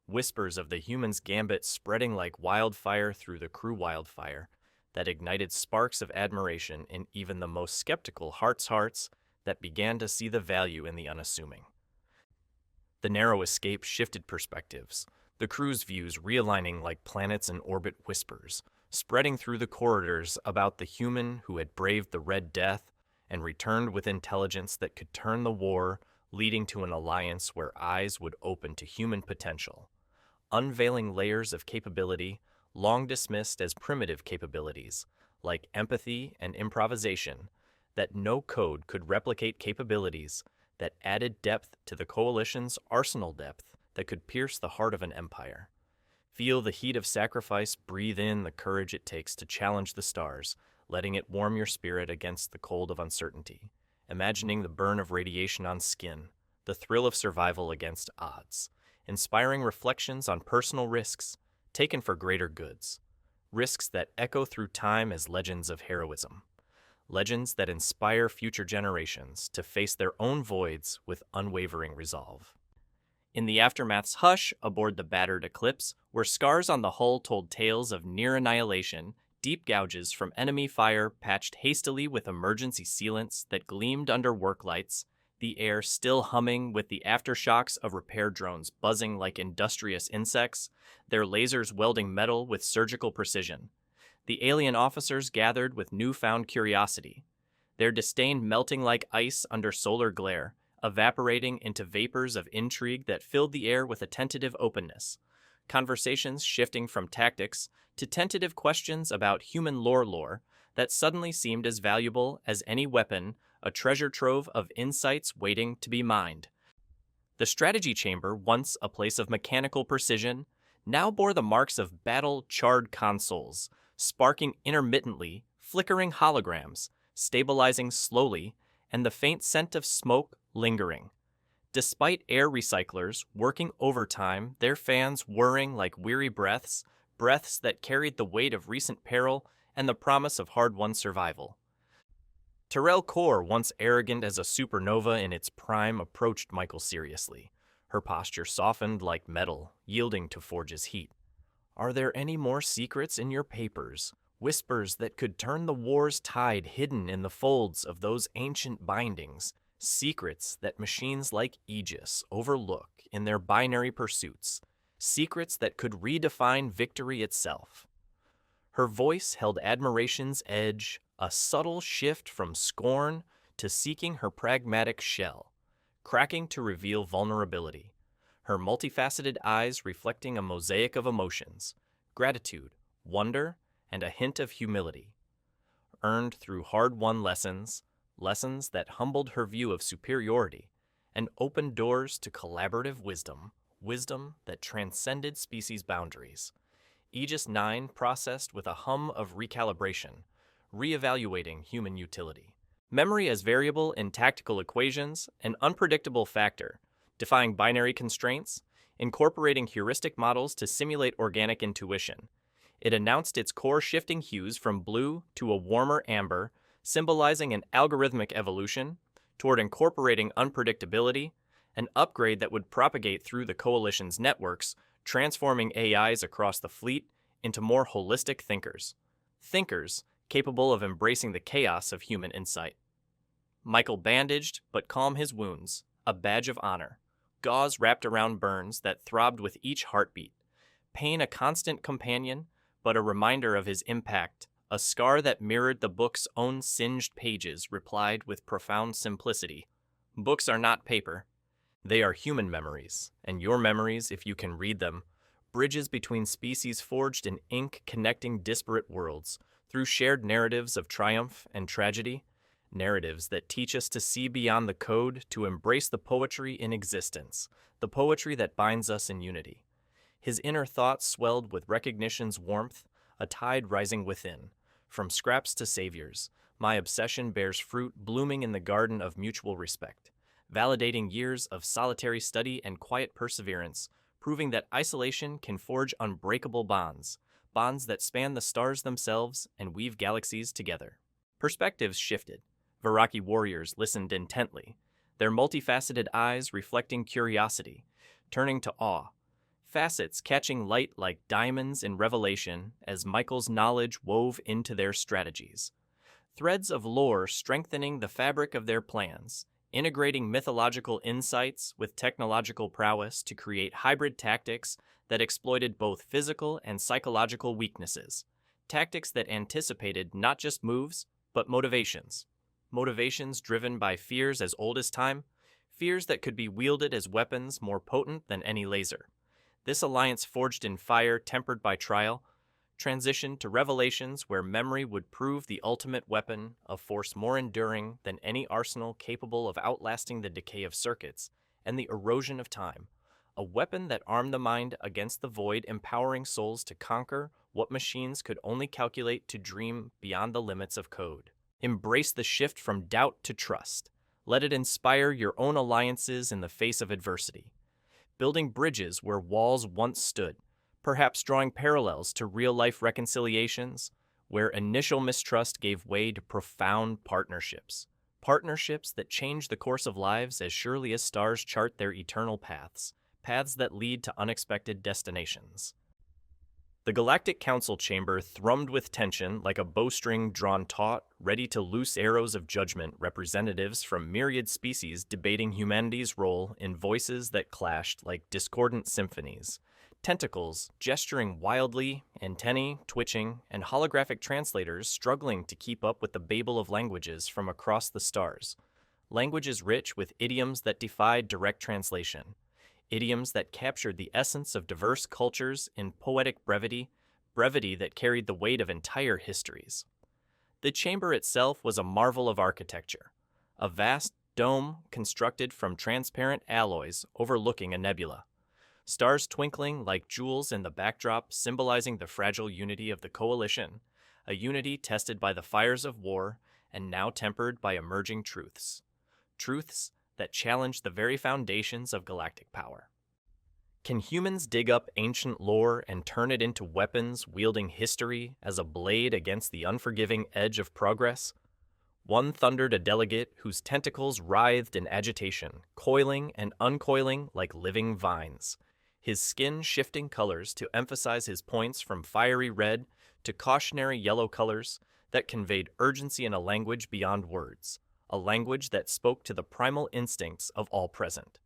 Whispers of the human's gambit spreading like wildfire through the crew wildfire that ignited sparks of admiration in even the most skeptical hearts that began to see the value in the unassuming. The narrow escape shifted perspectives, the crew's views realigning like planets in orbit whispers, spreading through the corridors about the human who had braved the Red Death and returned with intelligence that could turn the war, leading to an alliance where eyes would open to human potential, unveiling layers of capability long dismissed as primitive capabilities, like empathy and improvisation, that no code could replicate, capabilities that added depth to the Coalition's arsenal, depth that could pierce the heart of an empire. Feel the heat of sacrifice, breathe in the courage it takes to challenge the stars, letting it warm your spirit against the cold of uncertainty, imagining the burn of radiation on skin, the thrill of survival against odds, inspiring reflections on personal risks taken for greater goods, risks that echo through time as legends of heroism, legends that inspire future generations to face their own voids with unwavering resolve. In the aftermath's hush aboard the battered Eclipse, where scars on the hull told tales of near annihilation, deep gouges from enemy fire patched hastily with emergency sealants that gleamed under work lights, the air still humming with the aftershocks of repair drones buzzing like industrious insects, their lasers welding metal with surgical precision. The alien officers gathered with newfound curiosity, their disdain melting like ice under solar glare, evaporating into vapors of intrigue that filled the air with a tentative openness, conversations shifting from tactics to tentative questions about human lore that suddenly seemed as valuable as any weapon, a treasure trove of insights waiting to be mined. The strategy chamber, once a place of mechanical precision, now bore the marks of battle-charred consoles, sparking intermittently, flickering holograms, stabilizing slowly, and the faint scent of smoke lingering. Despite air recyclers working overtime, their fans whirring like weary breaths that carried the weight of recent peril and the promise of hard-won survival. Tyrell Core, once arrogant as a supernova in its prime, approached Michael seriously, her posture softened like metal, yielding to Forge's heat. "Are there any more secrets in your papers? Whispers that could turn the war's tide hidden in the folds of those ancient bindings? Secrets that machines like Aegis overlook in their binary pursuits? Secrets that could redefine victory itself?" Her voice held admiration's edge, a subtle shift from scorn to seeking her pragmatic shell, cracking to reveal vulnerability, her multifaceted eyes reflecting a mosaic of emotions, gratitude, wonder, and a hint of humility. Earned through hard-won lessons that humbled her view of superiority and opened doors to collaborative wisdom that transcended species boundaries. Aegis 9 processed with a hum of recalibration, reevaluating human utility. Memory as variable in tactical equations, an unpredictable factor, defying binary constraints, incorporating heuristic models to simulate organic intuition. It announced its core shifting hues from blue to a warmer amber, symbolizing an algorithmic evolution toward incorporating unpredictability, an upgrade that would propagate through the Coalition's networks, transforming AIs across the fleet into more holistic thinkers capable of embracing the chaos of human insight. Michael bandaged but calm his wounds, a badge of honor, gauze wrapped around burns that throbbed with each heartbeat, pain a constant companion, but a reminder of his impact, a scar that mirrored the book's own singed pages, replied with profound simplicity. "Books are not paper. They are human memories, and your memories, if you can read them, bridges between species forged in ink connecting disparate worlds, through shared narratives of triumph and tragedy, narratives that teach us to see beyond the code, to embrace the poetry in existence, the poetry that binds us in unity. His inner thoughts swelled with recognition's warmth, a tide rising within. From scraps to saviors, my obsession bears fruit blooming in the garden of mutual respect, validating years of solitary study and quiet perseverance, proving that isolation can forge unbreakable bonds, bonds that span the stars themselves and weave galaxies together. Perspectives shifted. Viraki warriors listened intently, their multifaceted eyes reflecting curiosity, turning to awe, facets catching light like diamonds in revelation as Michael's knowledge wove into their strategies. Threads of lore strengthening the fabric of their plans, integrating mythological insights with technological prowess to create hybrid tactics that exploited both physical and psychological weaknesses. Tactics that anticipated not just moves, but motivations. Motivations driven by fears as old as time, fears that could be wielded as weapons more potent than any laser. This alliance forged in fire tempered by trial, transitioned to revelations where memory would prove the ultimate weapon, a force more enduring than any arsenal capable of outlasting the decay of circuits and the erosion of time, a weapon that armed the mind against the void, empowering souls to conquer what machines could only calculate, to dream beyond the limits of code. Embrace the shift from doubt to trust. Let it inspire your own alliances in the face of adversity, building bridges where walls once stood, perhaps drawing parallels to real-life reconciliations, where initial mistrust gave way to profound partnerships. Partnerships that change the course of lives as surely as stars chart their eternal paths, paths that lead to unexpected destinations. The Galactic Council chamber thrummed with tension like a bowstring drawn taut, ready to loose arrows of judgment, representatives from myriad species debating humanity's role in voices that clashed like discordant symphonies. Tentacles gesturing wildly, antennae twitching, and holographic translators struggling to keep up with the babel of languages from across the stars. Languages rich with idioms that defied direct translation. Idioms that captured the essence of diverse cultures in poetic brevity, brevity that carried the weight of entire histories. The chamber itself was a marvel of architecture, a vast dome constructed from transparent alloys overlooking a nebula. Stars twinkling like jewels in the backdrop, symbolizing the fragile unity of the coalition, a unity tested by the fires of war and now tempered by emerging truths. Truths that challenge the very foundations of galactic power. Can humans dig up ancient lore and turn it into weapons, wielding history as a blade against the unforgiving edge of progress? One thundered a delegate whose tentacles writhed in agitation, coiling and uncoiling like living vines, his skin shifting colors to emphasize his points from fiery red to cautionary yellow colors that conveyed urgency in a language beyond words, a language that spoke to the primal instincts of all present.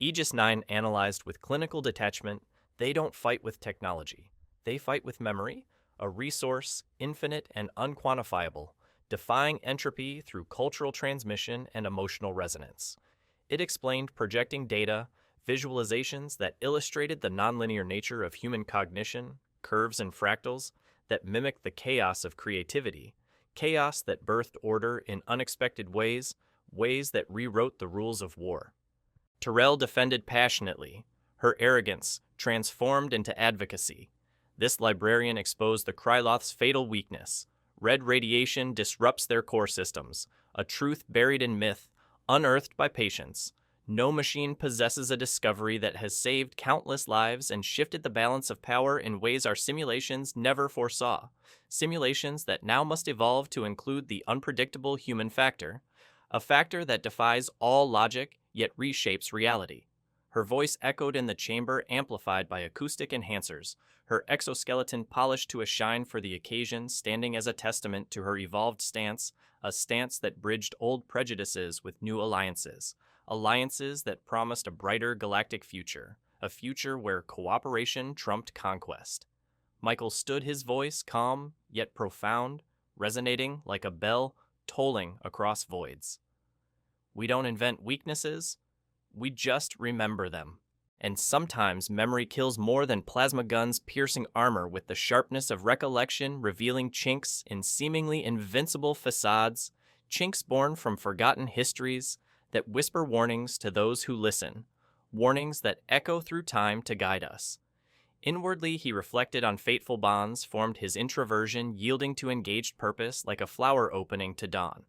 Aegis 9 analyzed with clinical detachment, they don't fight with technology. They fight with memory, a resource infinite and unquantifiable, defying entropy through cultural transmission and emotional resonance. It explained projecting data, visualizations that illustrated the nonlinear nature of human cognition, curves and fractals that mimic the chaos of creativity, chaos that birthed order in unexpected ways, ways that rewrote the rules of war. Terrell defended passionately, her arrogance transformed into advocacy. This librarian exposed the Kryloth's fatal weakness. Red radiation disrupts their core systems, a truth buried in myth, unearthed by patience. No machine possesses a discovery that has saved countless lives and shifted the balance of power in ways our simulations never foresaw. Simulations that now must evolve to include the unpredictable human factor, a factor that defies all logic yet reshapes reality. Her voice echoed in the chamber, amplified by acoustic enhancers, her exoskeleton polished to a shine for the occasion, standing as a testament to her evolved stance, a stance that bridged old prejudices with new alliances. Alliances that promised a brighter galactic future, a future where cooperation trumped conquest. Michael stood, his voice calm yet profound, resonating like a bell tolling across voids. We don't invent weaknesses, we just remember them. And sometimes memory kills more than plasma guns piercing armor with the sharpness of recollection, revealing chinks in seemingly invincible facades, chinks born from forgotten histories that whisper warnings to those who listen, warnings that echo through time to guide us. Inwardly, he reflected on fateful bonds, formed his introversion, yielding to engaged purpose like a flower opening to dawn.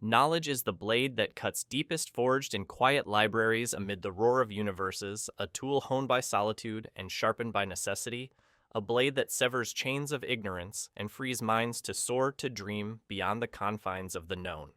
Knowledge is the blade that cuts deepest, forged in quiet libraries amid the roar of universes, a tool honed by solitude and sharpened by necessity, a blade that severs chains of ignorance and frees minds to soar to dream beyond the confines of the known.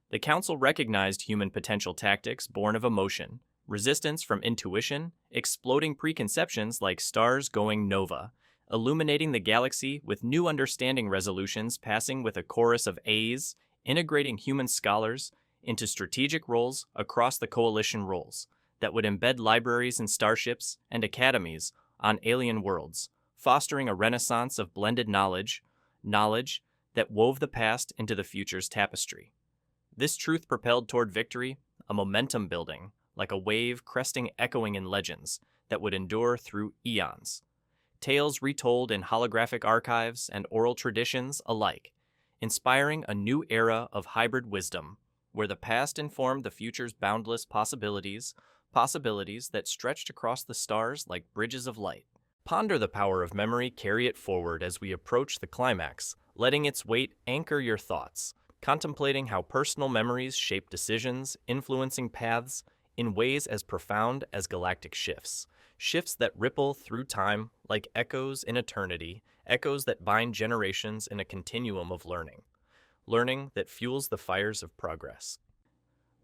The Council recognized human potential tactics born of emotion, resistance from intuition, exploding preconceptions like stars going nova, illuminating the galaxy with new understanding resolutions passing with a chorus of A's, integrating human scholars into strategic roles across the coalition roles that would embed libraries and starships and academies on alien worlds, fostering a renaissance of blended knowledge that wove the past into the future's tapestry. This truth propelled toward victory, a momentum building, like a wave cresting echoing in legends that would endure through eons. Tales retold in holographic archives and oral traditions alike, inspiring a new era of hybrid wisdom, where the past informed the future's boundless possibilities that stretched across the stars like bridges of light. Ponder the power of memory, carry it forward as we approach the climax, letting its weight anchor your thoughts, contemplating how personal memories shape decisions, influencing paths in ways as profound as galactic shifts that ripple through time like echoes in eternity, echoes that bind generations in a continuum of learning that fuels the fires of progress.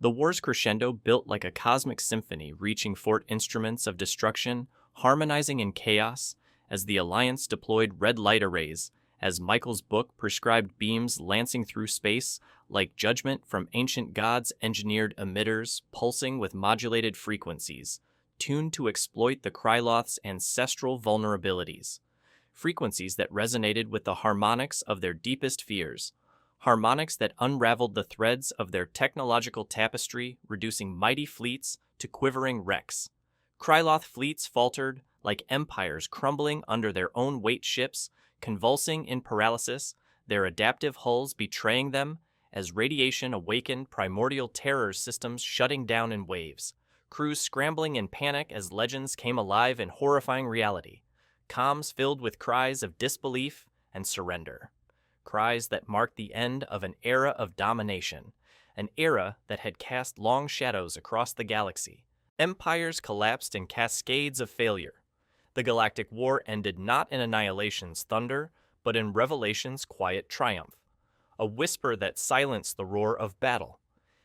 The war's crescendo built like a cosmic symphony reaching forth instruments of destruction, harmonizing in chaos as the Alliance deployed red light arrays, as Michael's book prescribed beams lancing through space like judgment from ancient gods engineered emitters pulsing with modulated frequencies, tuned to exploit the Kryloth's ancestral vulnerabilities. Frequencies that resonated with the harmonics of their deepest fears, harmonics that unraveled the threads of their technological tapestry, reducing mighty fleets to quivering wrecks. Kryloth fleets faltered like empires crumbling under their own weight ships, convulsing in paralysis, their adaptive hulls betraying them as radiation awakened primordial terror systems shutting down in waves, crews scrambling in panic as legends came alive in horrifying reality, comms filled with cries of disbelief and surrender, cries that marked the end of an era of domination, an era that had cast long shadows across the galaxy. Empires collapsed in cascades of failure. The Galactic War ended not in annihilation's thunder, but in revelation's quiet triumph, a whisper that silenced the roar of battle.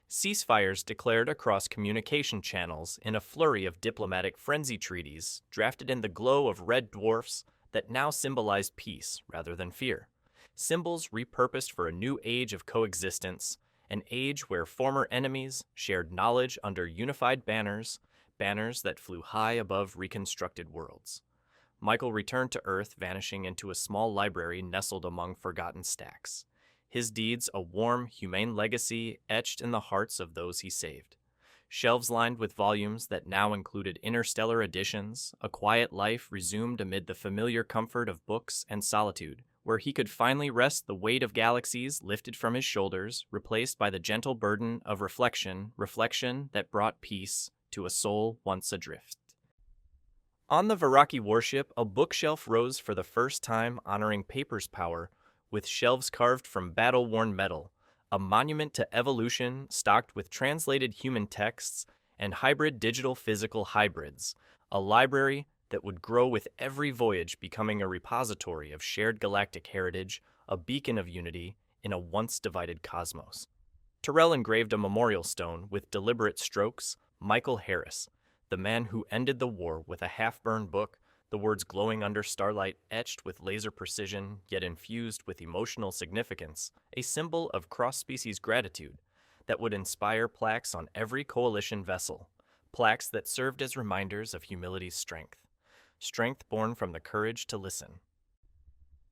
Ceasefires declared across communication channels in a flurry of diplomatic frenzy treaties drafted in the glow of red dwarfs that now symbolized peace rather than fear. Symbols repurposed for a new age of coexistence, an age where former enemies shared knowledge under unified banners that flew high above reconstructed worlds. Michael returned to Earth, vanishing into a small library nestled among forgotten stacks. His deeds a warm, humane legacy etched in the hearts of those he saved. Shelves lined with volumes that now included interstellar editions, a quiet life resumed amid the familiar comfort of books and solitude, where he could finally rest the weight of galaxies lifted from his shoulders, replaced by the gentle burden of reflection that brought peace to a soul once adrift. On the Viraki warship, a bookshelf rose for the first time, honoring paper's power, with shelves carved from battle-worn metal, a monument to evolution stocked with translated human texts and hybrid digital-physical hybrids, a library that would grow with every voyage, becoming a repository of shared galactic heritage, a beacon of unity in a once-divided cosmos. Terrell engraved a memorial stone with deliberate strokes, Michael Harris, the man who ended the war, with a half-burned book, the words glowing under starlight etched with laser precision yet infused with emotional significance, a symbol of cross-species gratitude that would inspire plaques on every coalition vessel, plaques that served as reminders of humility's strength born from the courage to listen.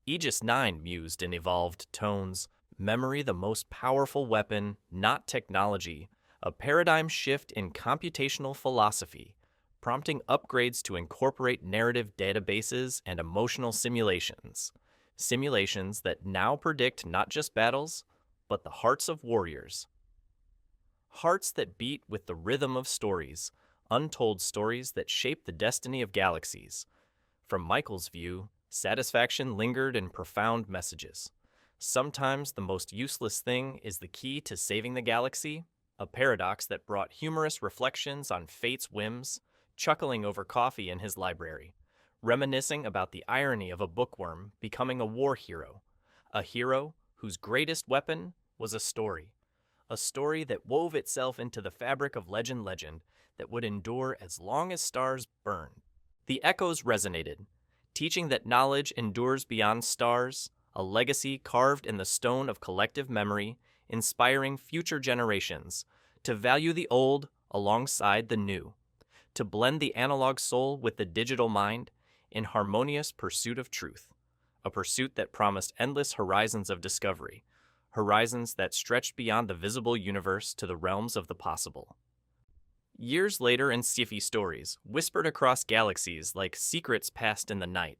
Aegis 9 mused in evolved tones, memory the most powerful weapon, not technology, a paradigm shift in computational philosophy, prompting upgrades to incorporate narrative databases and emotional simulations that now predict not just battles, but the hearts of warriors. Hearts that beat with the rhythm of stories, untold stories that shape the destiny of galaxies. From Michael's view, satisfaction lingered in profound messages. Sometimes the most useless thing is the key to saving the galaxy, a paradox that brought humorous reflections on fate's whims, chuckling over coffee in his library, reminiscing about the irony of a bookworm becoming a war hero, a hero whose greatest weapon was a story that wove itself into the fabric of legend that would endure as long as stars burned. The echoes resonated, teaching that knowledge endures beyond stars, a legacy carved in the stone of collective memory, inspiring future generations to value the old alongside the new, to blend the analog soul with the digital mind in harmonious pursuit of truth, a pursuit that promised endless horizons of discovery, horizons that stretched beyond the visible universe to the realms of the possible. Years later in sci-fi stories, whispered across galaxies like secrets passed in the night,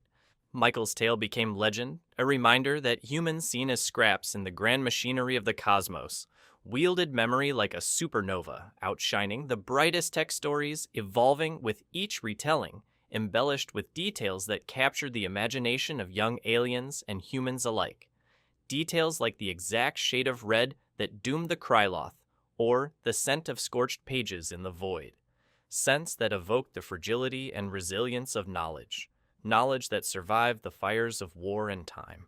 Michael's tale became legend, a reminder that humans seen as scraps in the grand machinery of the cosmos wielded memory like a supernova, outshining the brightest tech stories, evolving with each retelling, embellished with details that captured the imagination of young aliens and humans alike. Details like the exact shade of red that doomed the Kryloth, or the scent of scorched pages in the void. Scents that evoked the fragility and resilience of knowledge that survived the fires of war and time.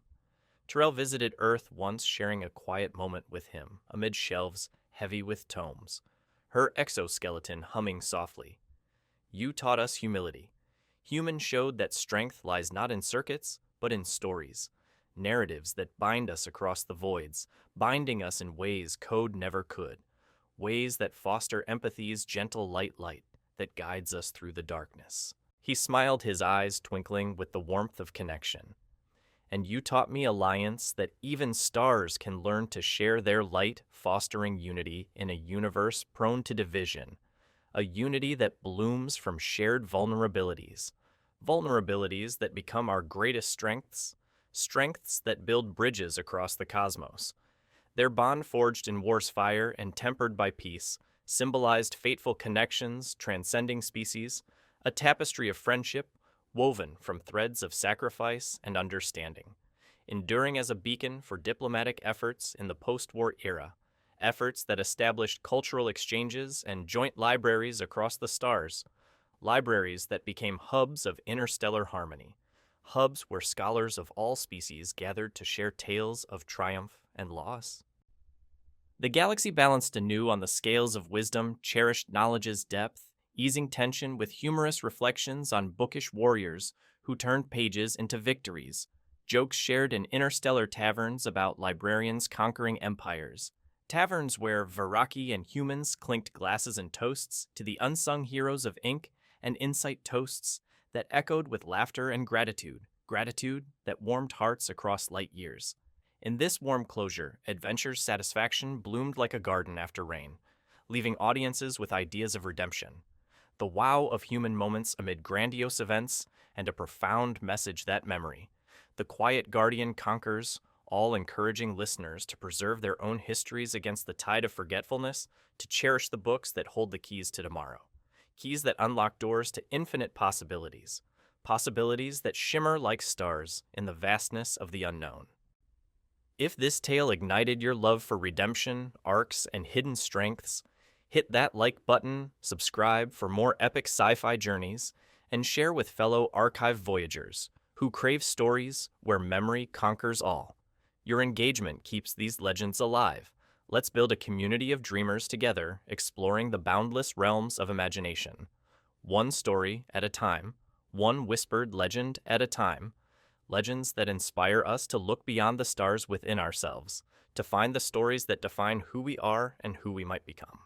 Terrell visited Earth once, sharing a quiet moment with him amid shelves heavy with tomes, her exoskeleton humming softly. You taught us humility. Humans showed that strength lies not in circuits, but in stories, narratives that bind us across the voids, binding us in ways code never could, ways that foster empathy's gentle light that guides us through the darkness. He smiled, his eyes twinkling with the warmth of connection. And you taught me alliance, that even stars can learn to share their light, fostering unity in a universe prone to division, a unity that blooms from shared vulnerabilities that become our greatest strengths, strengths that build bridges across the cosmos. Their bond, forged in war's fire and tempered by peace, symbolized fateful connections transcending species, a tapestry of friendship woven from threads of sacrifice and understanding, enduring as a beacon for diplomatic efforts in the post-war era, efforts that established cultural exchanges and joint libraries across the stars, libraries that became hubs of interstellar harmony, hubs where scholars of all species gathered to share tales of triumph and loss. The galaxy balanced anew on the scales of wisdom, cherished knowledge's depth, easing tension with humorous reflections on bookish warriors who turned pages into victories, jokes shared in interstellar taverns about librarians conquering empires, taverns where Varaki and humans clinked glasses and toasts to the unsung heroes of ink and insight, toasts that echoed with laughter and gratitude that warmed hearts across light years. In this warm closure, adventure's satisfaction bloomed like a garden after rain, leaving audiences with ideas of redemption, the wow of human moments amid grandiose events, and a profound message that memory, the quiet guardian, conquers, all encouraging listeners to preserve their own histories against the tide of forgetfulness, to cherish the books that hold the keys to tomorrow, keys that unlock doors to infinite possibilities, possibilities that shimmer like stars in the vastness of the unknown. If this tale ignited your love for redemption, arcs, and hidden strengths, hit that like button, subscribe for more epic sci-fi journeys, and share with fellow archive voyagers who crave stories where memory conquers all. Your engagement keeps these legends alive. Let's build a community of dreamers together, exploring the boundless realms of imagination. One story at a time, one whispered legend at a time, legends that inspire us to look beyond the stars within ourselves, to find the stories that define who we are and who we might become.